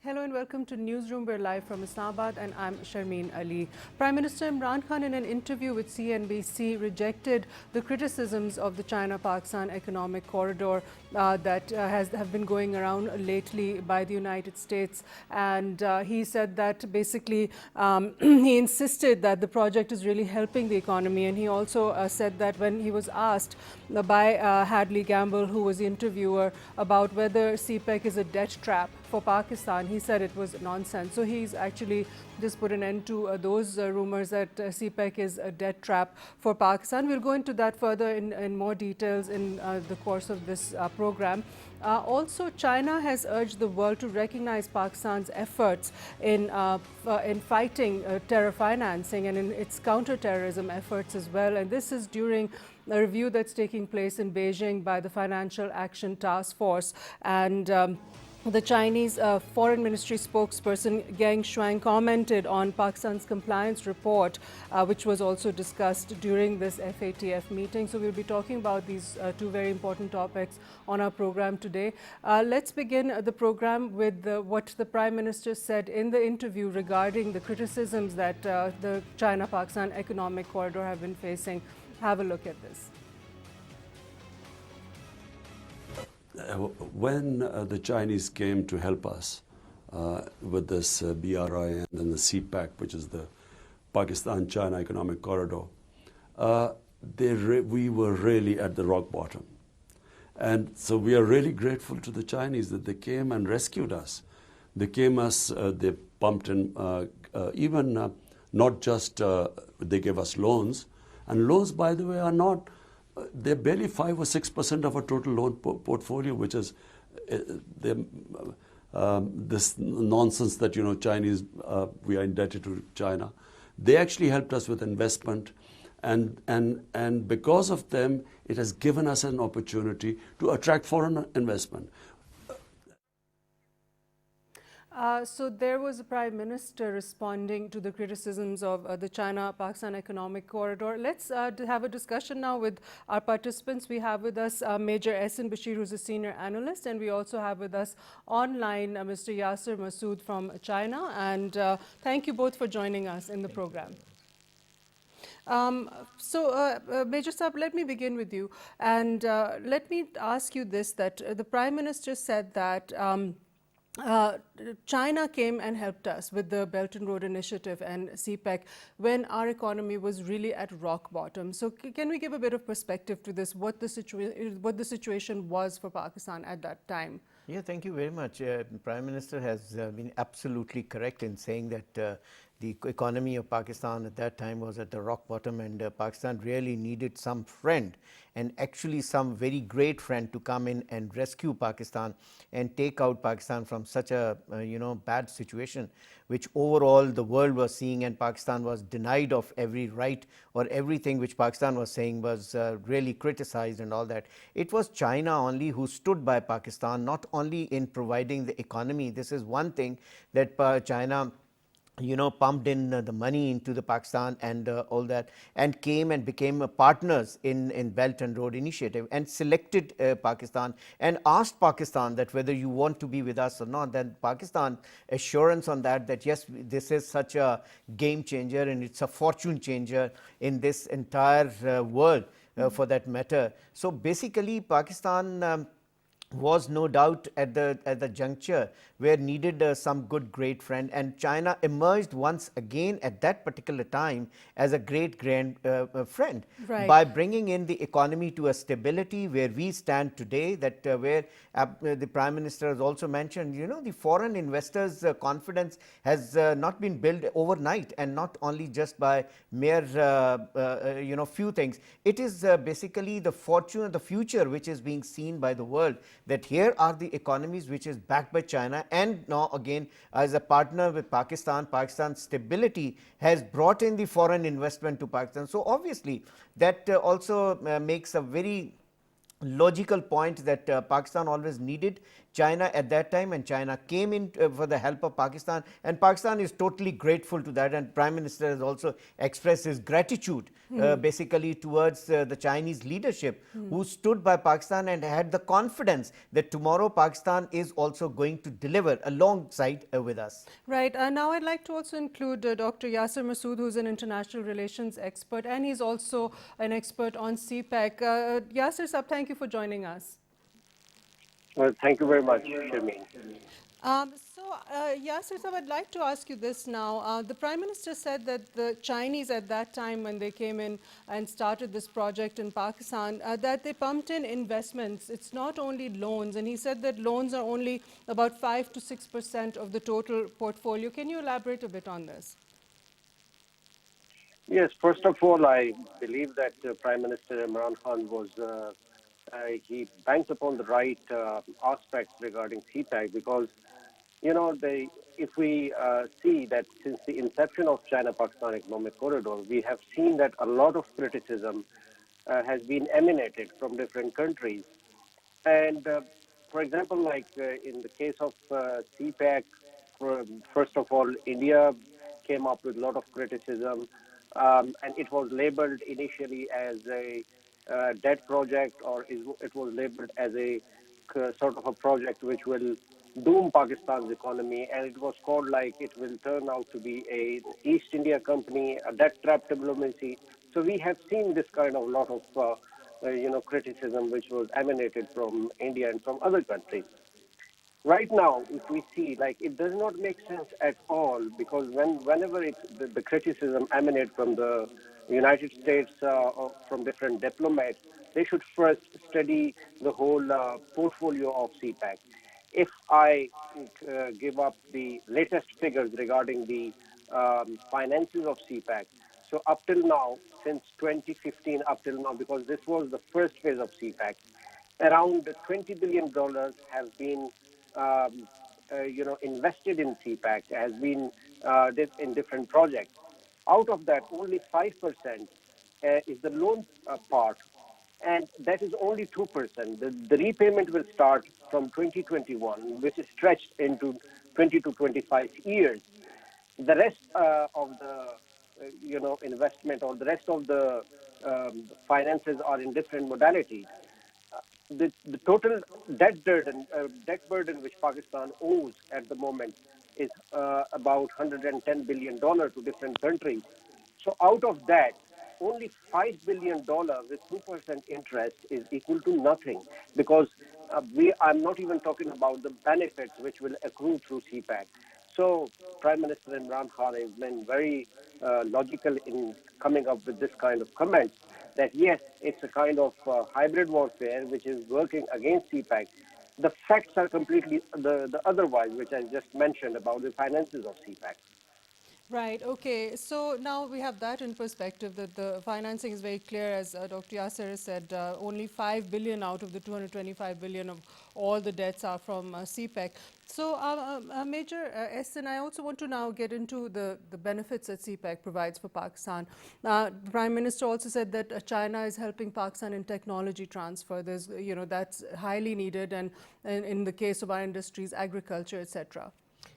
Hello and welcome to Newsroom. We're live from Islamabad and I'm Sharmeen Ali. Prime Minister Imran Khan in an interview with CNBC rejected the criticisms of the China-Pakistan economic corridor that have been going around lately by the United States. And he said that basically he insisted that the project is really helping the economy. And he also said that when he was asked by Hadley Gamble, who was the interviewer, about whether CPEC is a debt trap for Pakistan, he said it was nonsense. So he's actually just put an end to those rumors that CPEC is a debt trap for Pakistan. We'll go into that further in more details in the course of this program. Also, China has urged the world to recognize Pakistan's efforts in fighting terror financing and in its counter-terrorism efforts as well. And this is during a review that's taking place in Beijing by the Financial Action Task Force. And the Chinese Foreign Ministry spokesperson Geng Shuang commented on Pakistan's compliance report, which was also discussed during this FATF meeting. So we'll be talking about these two very important topics on our program today. Let's begin the program with what the Prime Minister said in the interview regarding the criticisms that the China-Pakistan economic corridor have been facing. Have a look at this. When the Chinese came to help us with this BRI and then the CPEC, which is the Pakistan-China Economic Corridor, we were really at the rock bottom. And so we are really grateful to the Chinese that they came and rescued us. They they pumped in, even not just, they gave us loans. And loans, by the way, are not, they're barely 5 or 6% of our total loan portfolio, which is this nonsense that, Chinese, we are indebted to China. They actually helped us with investment, and because of them, it has given us an opportunity to attract foreign investment. So there was the Prime Minister responding to the criticisms of the China-Pakistan economic corridor. Let's have a discussion now with our participants. We have with us Major Ehsan Bashir, who's a senior analyst, and we also have with us online Mr. Yasser Masood from China. And thank you both for joining us in the program. Major Saab, let me begin with you. And let me ask you this, that the Prime Minister said that China came and helped us with the Belt and Road Initiative and CPEC when our economy was really at rock bottom. So can we give a bit of perspective to this, what the situation was for Pakistan at that time? Yeah, thank you very much. Prime Minister has been absolutely correct in saying that the economy of Pakistan at that time was at the rock bottom, and Pakistan really needed some friend, and actually some very great friend, to come in and rescue Pakistan and take out Pakistan from such a bad situation, which overall the world was seeing, and Pakistan was denied of every right, or everything which Pakistan was saying was really criticized and all that. It was China only who stood by Pakistan, not only in providing the economy. This is one thing that China pumped in the money into the Pakistan and all that, and came and became partners in Belt and Road Initiative, and selected Pakistan and asked Pakistan that whether you want to be with us or not. Then Pakistan assurance on that yes, this is such a game changer and it's a fortune changer in this entire world for that matter. So basically Pakistan was no doubt at the juncture where needed some good great friend, and China emerged once again at that particular time as a great grand friend, right, by bringing in the economy to a stability where we stand today, that where the Prime Minister has also mentioned, the foreign investors' confidence has not been built overnight, and not only just by mere few things. It is basically the fortune of the future which is being seen by the world, that here are the economies which is backed by China, and now again as a partner with Pakistan, Pakistan's stability has brought in the foreign investment to Pakistan. So obviously that also makes a very logical point that Pakistan always needed China at that time, and China came in for the help of Pakistan, and Pakistan is totally grateful to that, and Prime Minister has also expressed his gratitude basically towards the Chinese leadership who stood by Pakistan and had the confidence that tomorrow Pakistan is also going to deliver alongside with us. Right. Now I'd like to also include Dr. Yasir Masood, who's an international relations expert, and he's also an expert on CPEC. Yasir Sab, thank you for joining us. Well, thank you very much, Sharmeen. Yasir Sab, I'd like to ask you this now. The Prime Minister said that the Chinese at that time, when they came in and started this project in Pakistan, that they pumped in investments. It's not only loans. And he said that loans are only about 5 to 6% of the total portfolio. Can you elaborate a bit on this? Yes, first of all, I believe that Prime Minister Imran Khan he banks upon the right aspects regarding CPEC because, if we see that since the inception of China-Pakistan Economic Corridor, we have seen that a lot of criticism has been emanated from different countries. And for example, like in the case of CPEC, first of all, India came up with a lot of criticism, and it was labeled initially as a dead project, or it was labeled as a sort of a project which will doom Pakistan's economy, and it was called like it will turn out to be a East India company, a debt trap diplomacy. So we have seen this kind of lot of criticism which was emanated from India and from other countries. Right now, if we see, like, it does not make sense at all, because whenever the criticism emanates from the United States or from different diplomats, they should first study the whole portfolio of CPEC. If I give up the latest figures regarding the finances of CPEC, so up till now, since 2015 up till now, because this was the first phase of CPEC, around $20 billion have been invested in CPEC, has been in different projects. Out of that, only 5% is the loan part, and that is only 2%. The repayment will start from 2021, which is stretched into 20 to 25 years. The rest of the investment, or the rest of the finances are in different modalities. The total debt burden which Pakistan owes at the moment is about $110 billion to different countries. So out of that, only $5 billion with 2% interest is equal to nothing, because I'm not even talking about the benefits which will accrue through CPEC. So Prime Minister Imran Khan has been very logical in coming up with this kind of comment, that yes, it's a kind of hybrid warfare which is working against CPEC. The facts are completely the otherwise, which I just mentioned about the finances of CPEC. Right. Okay. So now we have that in perspective, that the financing is very clear, as Dr. Yasir said. Only 5 billion out of the 225 billion of all the debts are from CPEC. So, Major Ehsan, I also want to now get into the benefits that CPEC provides for Pakistan. The Prime Minister also said that China is helping Pakistan in technology transfer. There's, that's highly needed, and in the case of our industries, agriculture, etc.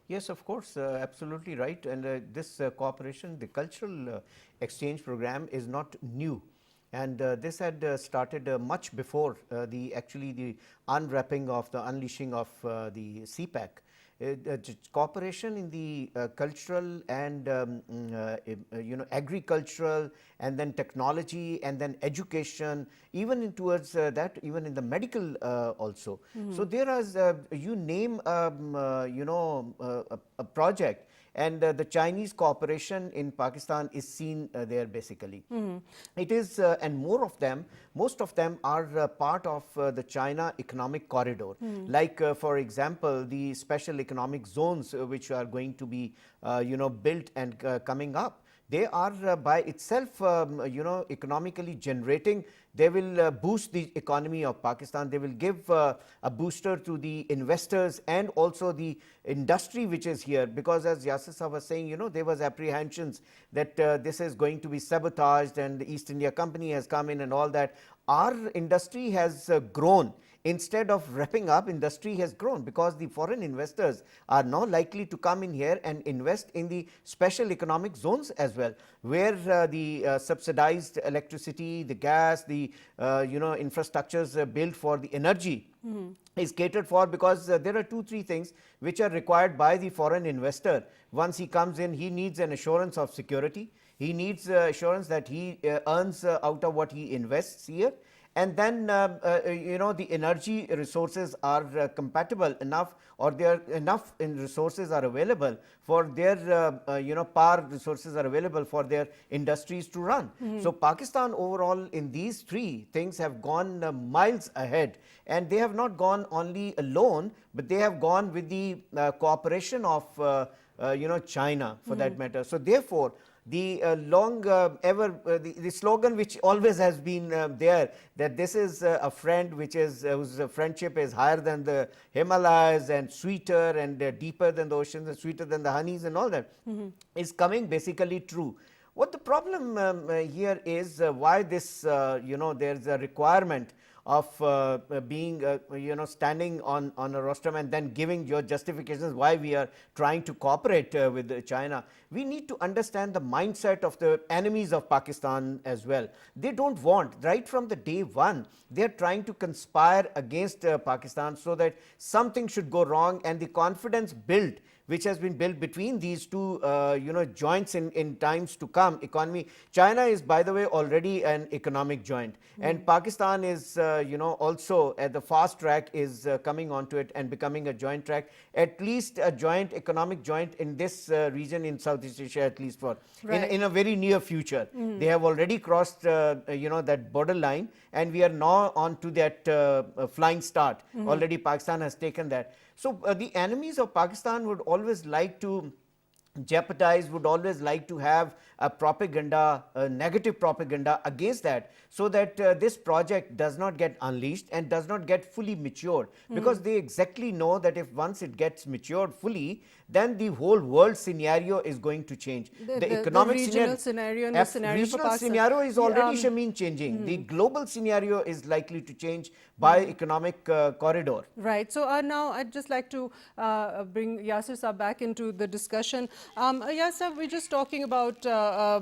Yes, of course, absolutely right. And this cooperation, the cultural exchange program, is not new. And this had started much before the unwrapping of the unleashing of the CPEC. Cooperation in the cultural and agricultural, and then technology, and then education, even in towards that, even in the medical also. So there is you name a project, and the Chinese cooperation in Pakistan is seen there basically. It is, and most of them are part of the China Economic Corridor. Like, for example, the special economic zones which are going to be, built and coming up. They are by itself, economically generating. They will boost the economy of Pakistan. They will give a booster to the investors and also the industry which is here. Because as Yasir Sahab was saying, there was apprehensions that this is going to be sabotaged and the East India Company has come in and all that. Our industry has grown instead of wrapping up, industry has grown because the foreign investors are now likely to come in here and invest in the special economic zones as well, where the subsidized electricity, the gas, the infrastructures built for the energy is catered for, because there are 2-3 things which are required by the foreign investor. Once he comes in, he needs an assurance of security. He needs assurance that he earns out of what he invests here. And then the energy resources are compatible enough, or there are enough resources are available for their power resources are available for their industries to run. So Pakistan overall in these 3 things have gone miles ahead, and they have not gone only alone, but they have gone with the cooperation of China, for that matter. So therefore, the the slogan which always has been there, that this is a friend which is whose friendship is higher than the Himalayas and sweeter and deeper than the oceans and sweeter than the honeys and all that, is coming basically true. What the problem here is, why this there's a requirement of being standing on a rostrum and then giving your justifications why we are trying to cooperate with China. We need to understand the mindset of the enemies of Pakistan as well. They don't want, right from the day one, they are trying to conspire against Pakistan so that something should go wrong, and the confidence built which has been built between these 2 joints in times to come. Economy, China is, by the way, already an economic joint, and Pakistan is also at the fast track, is coming onto it and becoming a joint track, at least a joint economic joint in this region in Southeast Asia, at least for in a very near future. They have already crossed that borderline, and we are now on to that flying start. Already Pakistan has taken that. So the enemies of Pakistan would always like to jeopardize, would always like to have a propaganda, a negative propaganda against that, so that this project does not get unleashed and does not get fully matured, because they exactly know that if once it gets matured fully, then the whole world scenario is going to change. The economic regional scenario and the scenario for Pakistan. Scenario is already, Shameen, changing. The global scenario is likely to change by economic corridor. Right. So now I'd just like to bring Yasir Saab back into the discussion. Yasir, we're just talking about,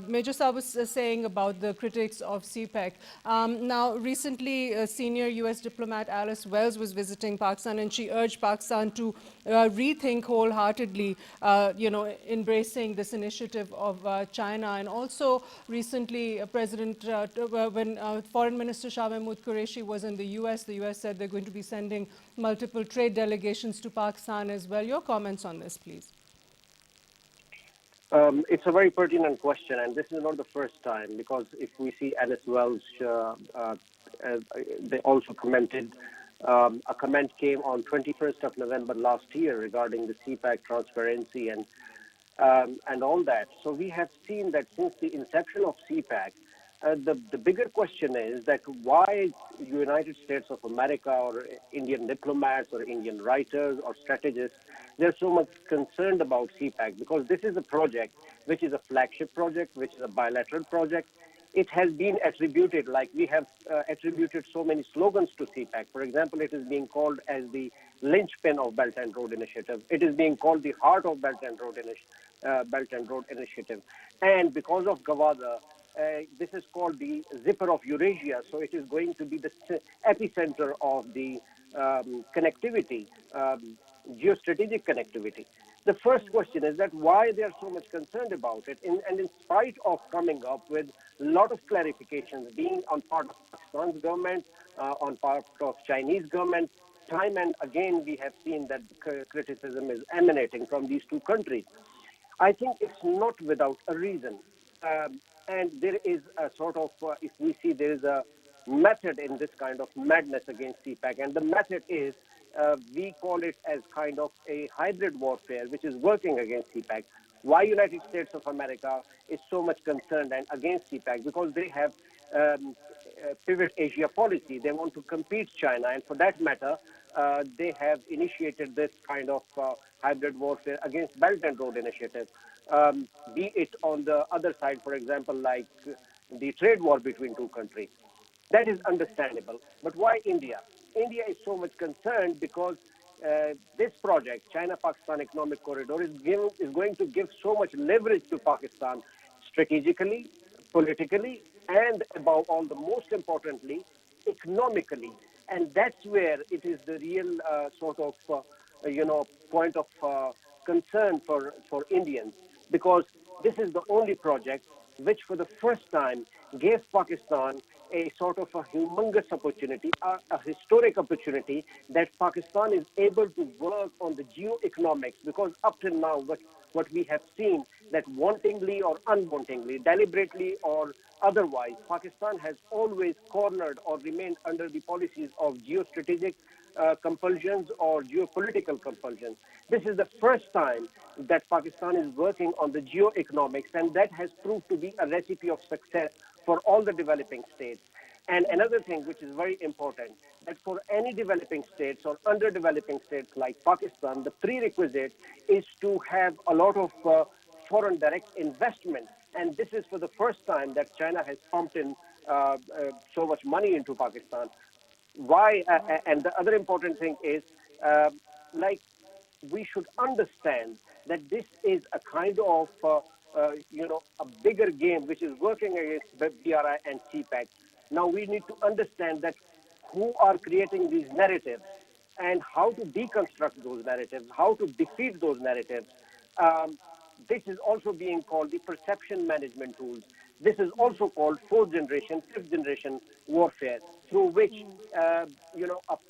Major Saab was saying about the critics of CPEC. Now, recently, senior US diplomat Alice Wells was visiting Pakistan, and she urged Pakistan to rethink wholeheartedly, embracing this initiative of China. And also recently, when Foreign Minister Shah Mahmood Qureshi was in the US said they're going to be sending multiple trade delegations to Pakistan as well. Your comments on this, please. It's a very pertinent question, and this is not the first time, because if we see Alice Wells, they also commented, a comment came on 21st of November last year regarding the CPEC transparency and all that. So we have seen that since the inception of CPEC, the bigger question is that why United States of America or Indian diplomats or Indian writers or strategists, they're so much concerned about CPEC, because this is a project which is a flagship project, which is a bilateral project. It has been attributed, like we have attributed so many slogans to CPEC. For example, it is being called as the linchpin of Belt and Road Initiative. It is being called the heart of Belt and Road Initiative. And because of Gawada, this is called the zipper of Eurasia. So it is going to be the epicenter of the connectivity, geostrategic connectivity. The first question is that why they are so much concerned about it, and in spite of coming up with a lot of clarifications being on part of Pakistan's government, on part of Chinese government, time and again we have seen that criticism is emanating from these 2 countries. I think it's not without a reason. And there is a sort of, if we see there is a method in this kind of madness against CPEC, and the method is, we call it as kind of a hybrid warfare, which is working against CPEC. Why United States of America is so much concerned and against CPEC? Because they have pivot Asia policy. They want to compete China, and for that matter, they have initiated this kind of hybrid warfare against Belt and Road Initiative. Be it on the other side, for example, like the trade war between 2 countries. That is understandable. But why India? India is so much concerned because this project, China-Pakistan Economic Corridor, is going to give so much leverage to Pakistan strategically, politically, and above all, the most importantly, economically. And that's where it is the real sort of, point of concern for Indians, because this is the only project which for the first time gave Pakistan a sort of a humongous opportunity, a historic opportunity, that Pakistan is able to work on the geo-economics, because up till now what we have seen, that wantingly or unwantingly, deliberately or otherwise, Pakistan has always cornered or remained under the policies of geostrategic compulsions or geopolitical compulsions. This is the first time that Pakistan is working on the geo-economics, and that has proved to be a recipe of success for all the developing states. And another thing which is very important, that for any developing states or underdeveloping states like Pakistan, the prerequisite is to have a lot of foreign direct investment. And this is for the first time that China has pumped in so much money into Pakistan. Why? And the other important thing is, like, we should understand that this is a kind of, a bigger game which is working against the BRI and CPEC. Now we need to understand that who are creating these narratives and how to deconstruct those narratives, how to defeat those narratives. This is also being called the perception management tools. This is also called fourth generation, fifth generation warfare, through which, a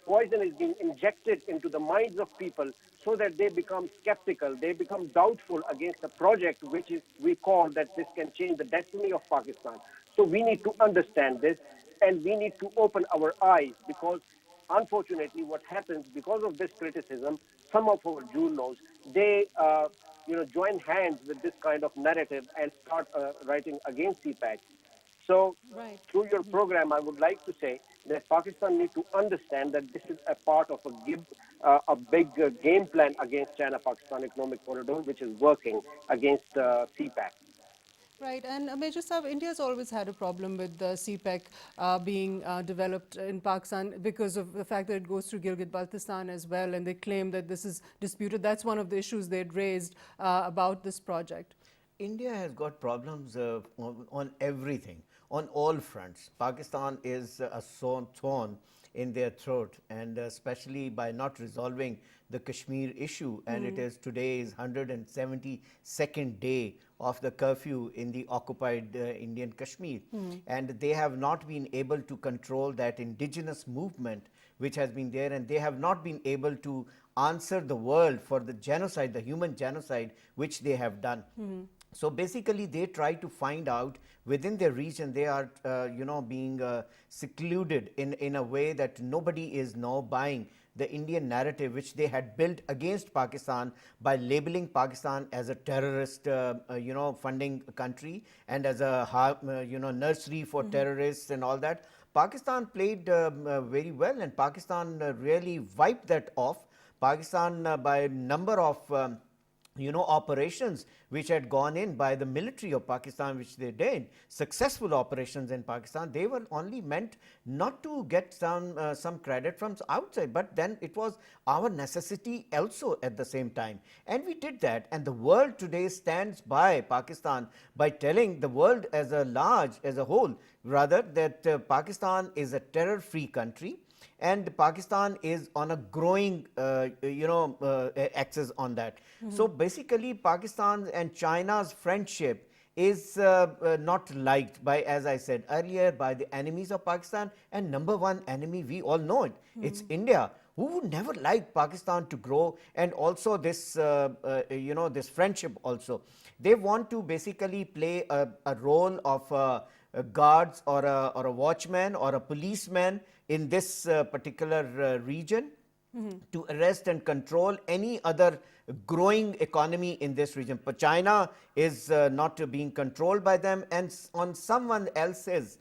poison is being injected into the minds of people so that they become skeptical, they become doubtful against a project which is, we call that this can change the destiny of Pakistan. So we need to understand this, and we need to open our eyes, because unfortunately what happens because of this criticism, some of our journals, they join hands with this kind of narrative and start writing against CPEC. So Right. through your program, I would like to say that Pakistan needs to understand that this is a part of a big game plan against China-Pakistan Economic Corridor, which is working against CPEC. Right, and Major Saab, India's always had a problem with the CPEC being developed in Pakistan because of the fact that it goes through Gilgit-Baltistan as well, and they claim that this is disputed. That's one of the issues they'd raised about this project. India has got problems on everything, on all fronts. Pakistan is a sore thorn in their throat, and especially by not resolving the Kashmir issue, and it is today's 172nd day of the curfew in the occupied Indian Kashmir, and they have not been able to control that indigenous movement which has been there, and they have not been able to answer the world for the genocide, the human genocide which they have done. So basically they try to find out within their region, they are being secluded in a way that nobody is now buying the Indian narrative which they had built against Pakistan by labeling Pakistan as a terrorist funding country and as a nursery for terrorists and all that. Pakistan played very well, and Pakistan really wiped that off. Pakistan by number of operations which had gone in by the military of Pakistan, which they did, successful operations in Pakistan, they were only meant not to get some credit from outside, but then it was our necessity also at the same time. And we did that, and the world today stands by Pakistan by telling the world as a large, as a whole, rather, that Pakistan is a terror-free country, and Pakistan is on a growing axis on that. So basically Pakistan and China's friendship is not liked by, as I said earlier, by the enemies of Pakistan, and number one enemy, we all know it, it's India, who would never like Pakistan to grow, and also this this friendship also. They want to basically play a role of a guards or a watchman or a policeman in this particular region to arrest and control any other growing economy in this region. But China is not being controlled by them, and on someone else's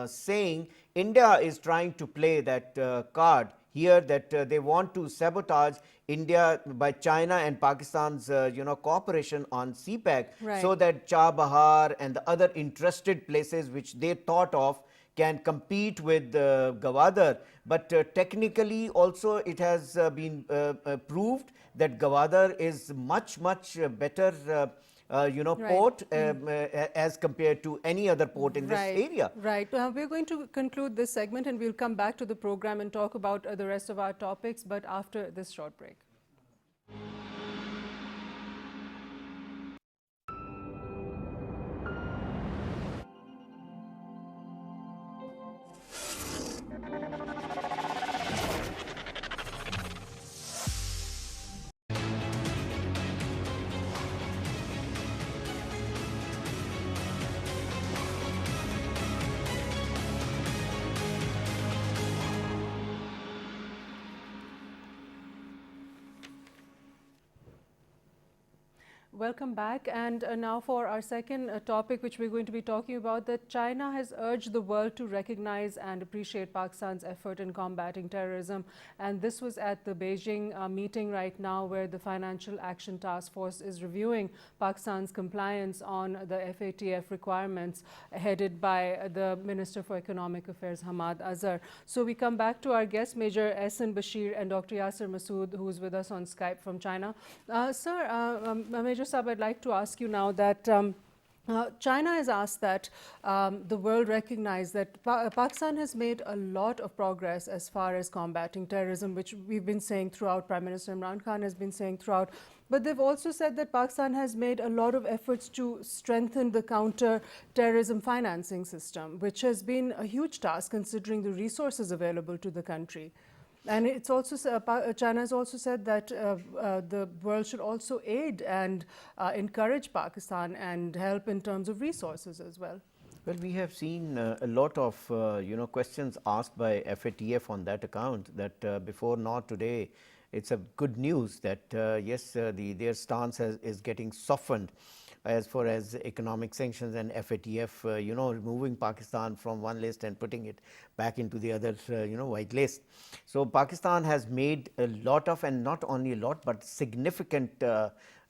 saying, India is trying to play that card here, that they want to sabotage India by China and Pakistan's cooperation on CPEC, Right. so that Chabahar and the other interested places which they thought of can compete with Gwadar, but technically also it has been proved that Gwadar is much better port as compared to any other port in this area. Right. We're going to conclude this segment and we'll come back to the program and talk about the rest of our topics, but after this short break. Welcome back, and now for our second topic, which we're going to be talking about, that China has urged the world to recognize and appreciate Pakistan's effort in combating terrorism. And this was at the Beijing meeting right now, where the Financial Action Task Force is reviewing Pakistan's compliance on the FATF requirements, headed by the Minister for Economic Affairs, Hamad Azhar. So we come back to our guests, Major Ehsan Bashir and Dr. Yasir Masood, who is with us on Skype from China. Sir, Major Saab, I'd like to ask you now that China has asked that the world recognize that Pakistan has made a lot of progress as far as combating terrorism, which we've been saying throughout, Prime Minister Imran Khan has been saying throughout. But they've also said that Pakistan has made a lot of efforts to strengthen the counter-terrorism financing system, which has been a huge task considering the resources available to the country. And it's also China has also said that the world should also aid and encourage Pakistan and help in terms of resources as well. Well, we have seen a lot of questions asked by FATF on that account. That before not today, it's a good news that yes, their stance is getting softened as far as economic sanctions and FATF, removing Pakistan from one list and putting it back into the other, white list. So Pakistan has made a lot of, and not only a lot, but significant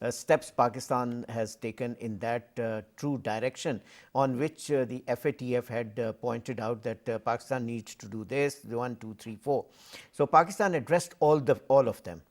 steps Pakistan has taken in that true direction, on which the FATF had pointed out that Pakistan needs to do this, 1, 2, 3, 4. So Pakistan addressed all of them.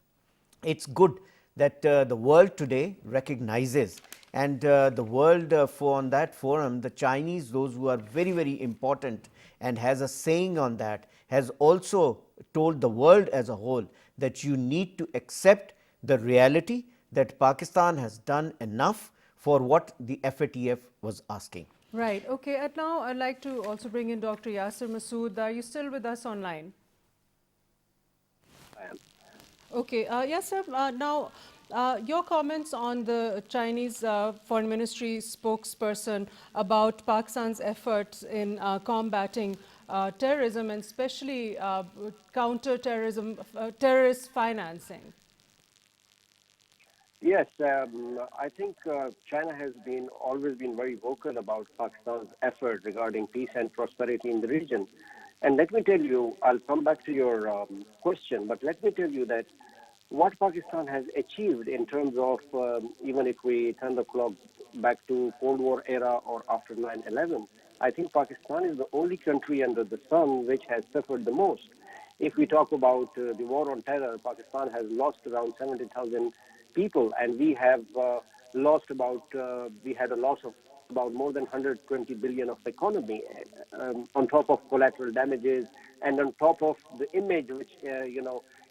It's good that the world today recognizes, and the world on that forum, the Chinese, those who are very important and has a saying on that, has also told the world as a whole that you need to accept the reality that Pakistan has done enough for what the FATF was asking. Right. Okay. And now I'd like to also bring in Dr. Yasir Masood. Are you still with us online? I am. Okay. Yes, sir. Now, your comments on the Chinese Foreign Ministry spokesperson about Pakistan's efforts in combating terrorism, and especially counter-terrorism, terrorist financing. Yes, I think China has always been very vocal about Pakistan's effort regarding peace and prosperity in the region. And let me tell you, I'll come back to your question, but let me tell you that what Pakistan has achieved in terms of, even if we turn the clock back to Cold War era or after 9/11, I think Pakistan is the only country under the sun which has suffered the most. If we talk about the war on terror, Pakistan has lost around 70,000 people, and we have lost we had a loss of about more than 120 billion of economy, on top of collateral damages and on top of the image which,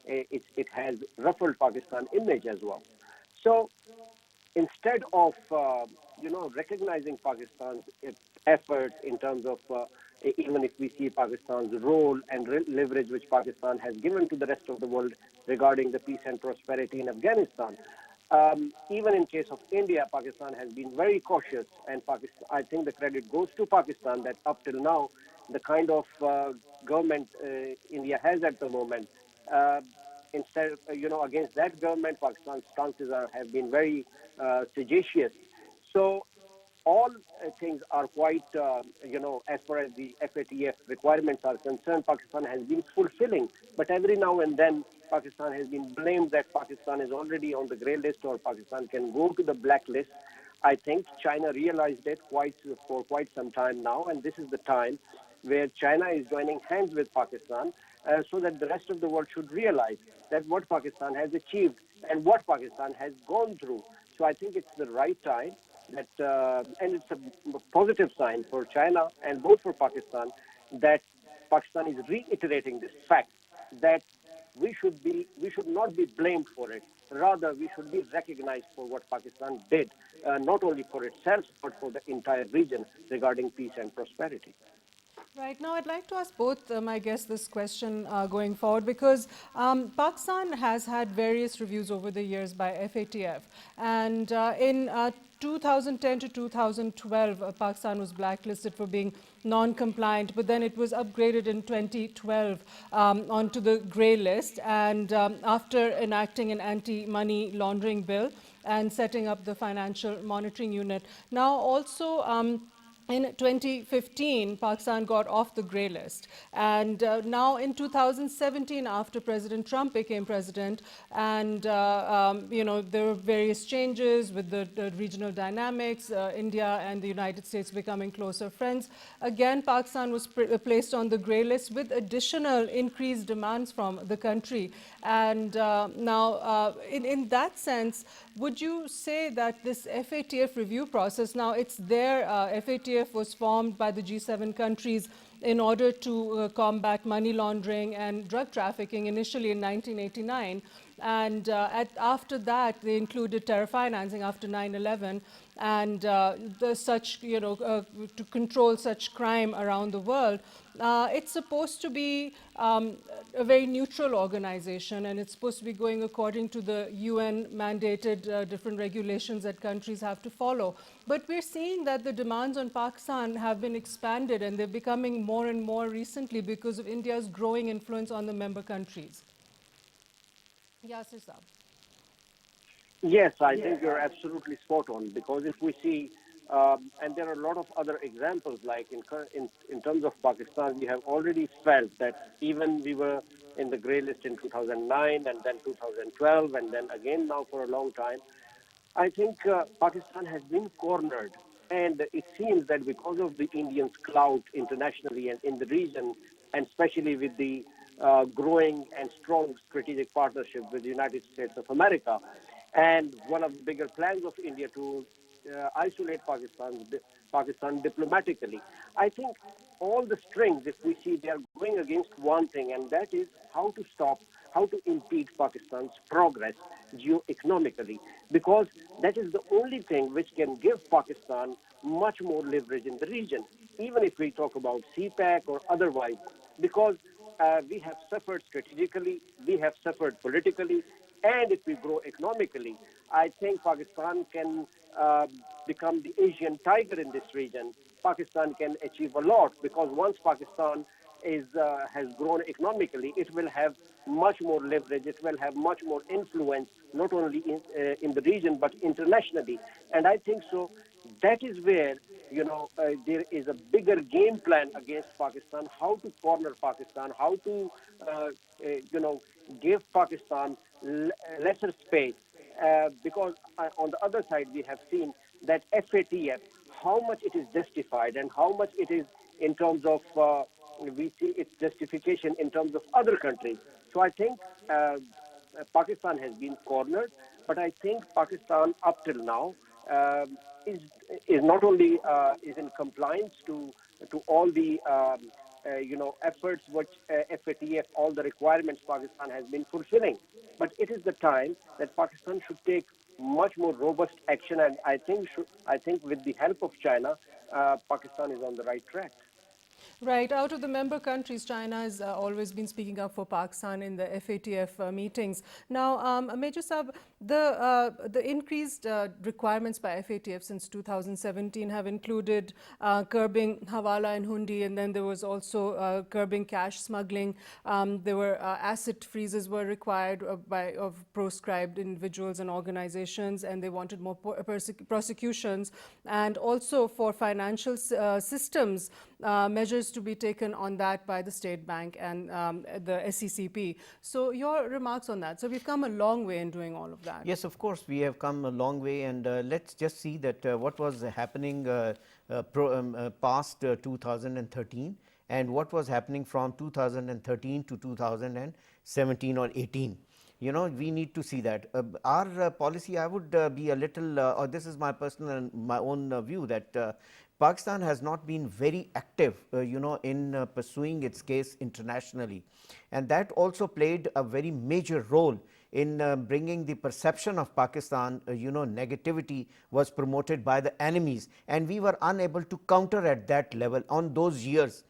it has ruffled Pakistan image as well. So instead of, recognizing Pakistan's efforts in terms of, even if we see Pakistan's role and leverage which Pakistan has given to the rest of the world regarding the peace and prosperity in Afghanistan, even in case of India, Pakistan has been very cautious, and I think the credit goes to Pakistan that up till now, the kind of government India has at the moment, instead, against that government, Pakistan's stances have been very sagacious. So all things are quite, as far as the FATF requirements are concerned, Pakistan has been fulfilling. But every now and then, Pakistan has been blamed that Pakistan is already on the grey list or Pakistan can go to the black list. I think China realized it for quite some time now, and this is the time where China is joining hands with Pakistan so that the rest of the world should realize that what Pakistan has achieved and what Pakistan has gone through. So I think it's the right time that, and it's a positive sign for China and both for Pakistan, that Pakistan is reiterating this fact that we should not be blamed for it. Rather, we should be recognized for what Pakistan did, not only for itself, but for the entire region regarding peace and prosperity. Right. Now, I'd like to ask both my guests this question going forward, because Pakistan has had various reviews over the years by FATF. And in 2010 to 2012, Pakistan was blacklisted for being non-compliant, but then it was upgraded in 2012 onto the grey list. And after enacting an anti-money laundering bill and setting up the financial monitoring unit. Now also, in 2015, Pakistan got off the grey list. And now in 2017, after President Trump became president, and there were various changes with the regional dynamics, India and the United States becoming closer friends. Again, Pakistan was placed on the grey list with additional increased demands from the country. And now, in that sense, would you say that this FATF review process, now it's there, FATF was formed by the G7 countries in order to combat money laundering and drug trafficking initially in 1989. And after that, they included terror financing after 9/11 and to control such crime around the world. It's supposed to be a very neutral organization, and it's supposed to be going according to the UN mandated different regulations that countries have to follow. But we're seeing that the demands on Pakistan have been expanded, and they're becoming more and more recently because of India's growing influence on the member countries. Yasir Saab. Yes, I think you're absolutely spot on, because if we see, and there are a lot of other examples, like in terms of Pakistan, we have already felt that even we were in the grey list in 2009 and then 2012 and then again now for a long time. I think Pakistan has been cornered, and it seems that because of the Indians' clout internationally and in the region, and especially with the growing and strong strategic partnership with the United States of America, and one of the bigger plans of India to isolate Pakistan diplomatically. I think all the strings, if we see, they are going against one thing, and that is how to stop, how to impede Pakistan's progress geo-economically, because that is the only thing which can give Pakistan much more leverage in the region, even if we talk about CPEC or otherwise, because we have suffered strategically, we have suffered politically, and if we grow economically, I think Pakistan can become the Asian tiger in this region. Pakistan can achieve a lot, because once Pakistan has grown economically, it will have much more leverage, it will have much more influence, not only in the region, but internationally. And I think so that is where, there is a bigger game plan against Pakistan, how to corner Pakistan, how to, give Pakistan lesser space. Because on the other side, we have seen that FATF, how much it is justified and how much it is in terms of, we see its justification in terms of other countries. So I think Pakistan has been cornered, but I think Pakistan up till now is not only is in compliance to all the efforts which FATF, all the requirements Pakistan has been fulfilling, but it is the time that Pakistan should take much more robust action, and I think with the help of China, Pakistan is on the right track. Right. Out of the member countries, China has always been speaking up for Pakistan in the FATF meetings. Now, Major Saab, the increased requirements by FATF since 2017 have included curbing hawala and hundi, and then there was also curbing cash smuggling. There were asset freezes were required of proscribed individuals and organizations, and they wanted more prosecutions, and also for financial systems, measures to be taken on that by the State Bank and the SECP. So your remarks on that. So we've come a long way in doing all of that. Yes, of course, we have come a long way, and let's just see that what was happening past 2013, and what was happening from 2013 to 2017 or 18. You know, we need to see that. Our policy, I would be a little, or this is my personal and my own view, that Pakistan has not been very active, you know, in pursuing its case internationally, and that also played a very major role in bringing the perception of Pakistan, you know, negativity was promoted by the enemies, and we were unable to counter at that level on those years.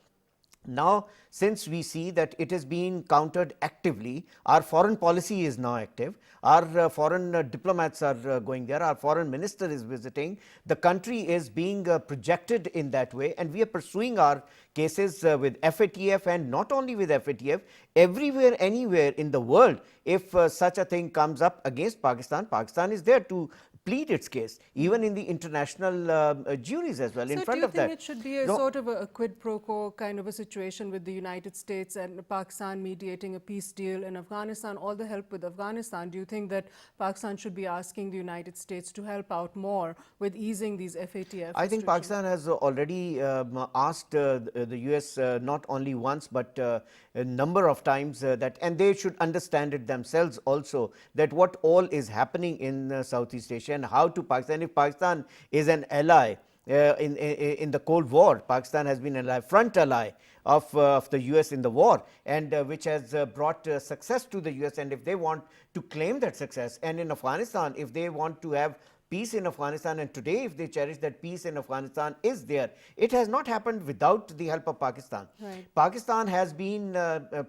Now, since we see that it is being countered actively, our foreign policy is now active, our foreign diplomats are going there, our foreign minister is visiting, the country is being projected in that way, and we are pursuing our cases with FATF, and not only with FATF, everywhere, anywhere in the world. If such a thing comes up against Pakistan, Pakistan is there to plead its case, even in the international juries as well. So in front of that, do you think it should be a sort of a quid pro quo kind of a situation with the United States and Pakistan mediating a peace deal in Afghanistan, all the help with Afghanistan? Do you think that Pakistan should be asking the United States to help out more with easing these FATF I think Pakistan has already asked the US not only once but a number of times that, and they should understand it themselves also, that what all is happening in Southeast Asia and how to Pakistan. If Pakistan is an ally in the Cold War, Pakistan has been an ally, front ally of the US in the war, and which has brought success to the US, and if they want to claim that success, and in Afghanistan, if they want to have peace in Afghanistan, and today if they cherish that peace in Afghanistan is there, it has not happened without the help of Pakistan. Right. Pakistan has been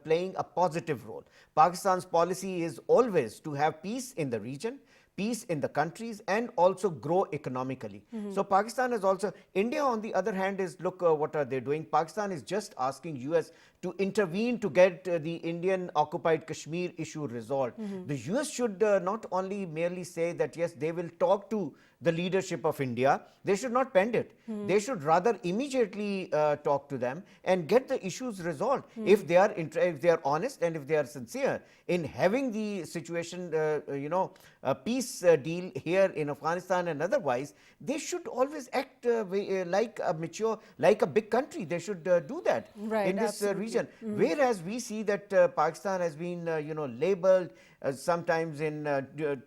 playing a positive role. Pakistan's policy is always to have peace in the region, peace in the countries, and also grow economically. So Pakistan is also, India on the other hand is, look what are they doing. Pakistan is just asking US to intervene to get the Indian occupied Kashmir issue resolved. The US should not only merely say that yes, they will talk to the leadership of India, they should not bend it. They should rather immediately talk to them and get the issues resolved. If they are honest and if they are sincere in having the situation, you know, a peace deal here in Afghanistan and otherwise, they should always act like a mature, like a big country. They should do that in this region. Whereas we see that Pakistan has been, you know, labeled sometimes in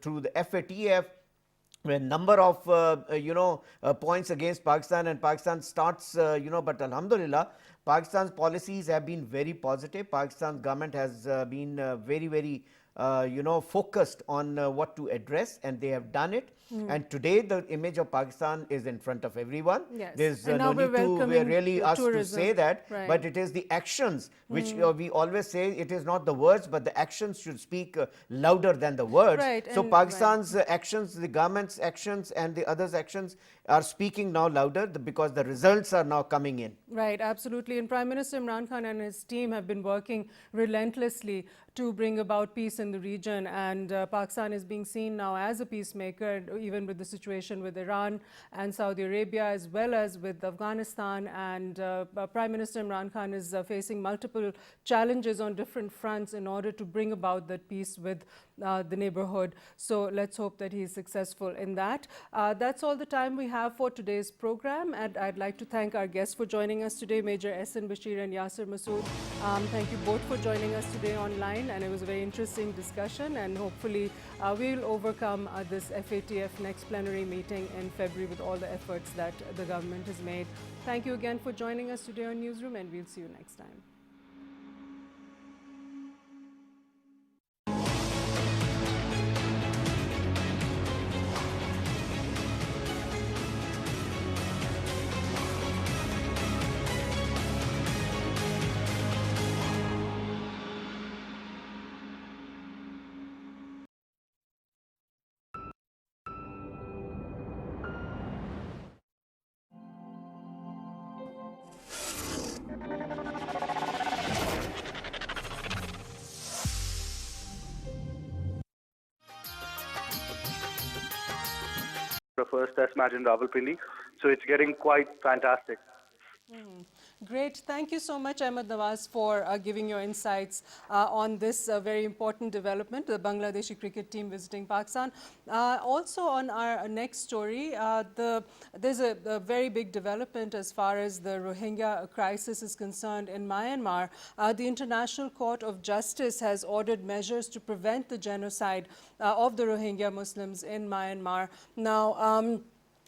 through the FATF, a number of you know points against Pakistan, and Pakistan starts you know, but Alhamdulillah, Pakistan's policies have been very positive. Pakistan's government has been very you know, focused on what to address, and they have done it. And today the image of Pakistan is in front of everyone. Yes. There's And no now need to really us to tourism. say that, Right. but it is the actions which we always say, it is not the words, but the actions should speak louder than the words. Right, So and- Pakistan's actions, the government's actions and the others' actions are speaking now louder because the results are now coming in. Right, absolutely. And Prime Minister Imran Khan and his team have been working relentlessly to bring about peace in the region, and Pakistan is being seen now as a peacemaker, even with the situation with Iran and Saudi Arabia, as well as with Afghanistan. And Prime Minister Imran Khan is facing multiple challenges on different fronts in order to bring about that peace with the neighborhood. So let's hope that he is successful in that. That's all the time we have for today's program, and I'd like to thank our guests for joining us today, Major Ehsan Bashir and Yasir Masood. Thank you both for joining us today online, and it was a very interesting discussion, and hopefully we will overcome this FATF next plenary meeting in February with all the efforts that the government has made. Thank you again for joining us today on Newsroom, and we'll see you next time. The first test match in Rawalpindi, so it's getting quite fantastic. Great. Thank you so much, Ahmed Nawaz, for giving your insights on this very important development, the Bangladeshi cricket team visiting Pakistan. Also, on our next story, there's a very big development as far as the Rohingya crisis is concerned in Myanmar. The International Court of Justice has ordered measures to prevent the genocide of the Rohingya Muslims in Myanmar. Now,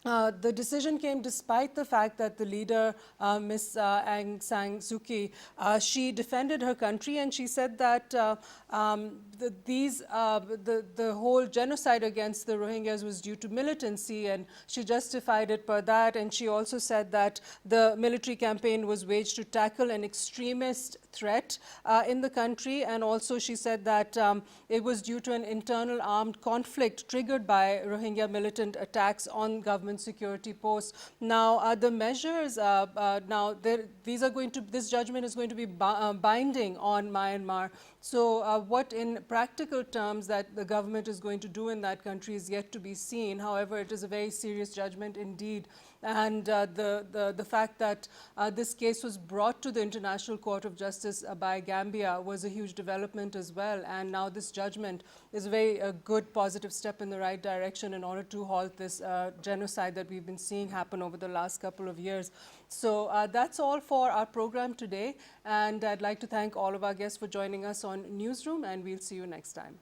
the decision came despite the fact that the leader, Ms. Aung San Suu Kyi, she defended her country and she said that the whole genocide against the Rohingyas was due to militancy, and she justified it per that. And she also said that the military campaign was waged to tackle an extremist threat in the country, and also she said that it was due to an internal armed conflict triggered by Rohingya militant attacks on government security posts. Now, the measures this judgment is going to be binding on Myanmar. So, what in practical terms that the government is going to do in that country is yet to be seen. However, it is a very serious judgment indeed. And the fact that this case was brought to the International Court of Justice by Gambia was a huge development as well. And now this judgment is a very good positive step in the right direction in order to halt this genocide that we've been seeing happen over the last couple of years. So that's all for our program today. And I'd like to thank all of our guests for joining us on Newsroom, and we'll see you next time.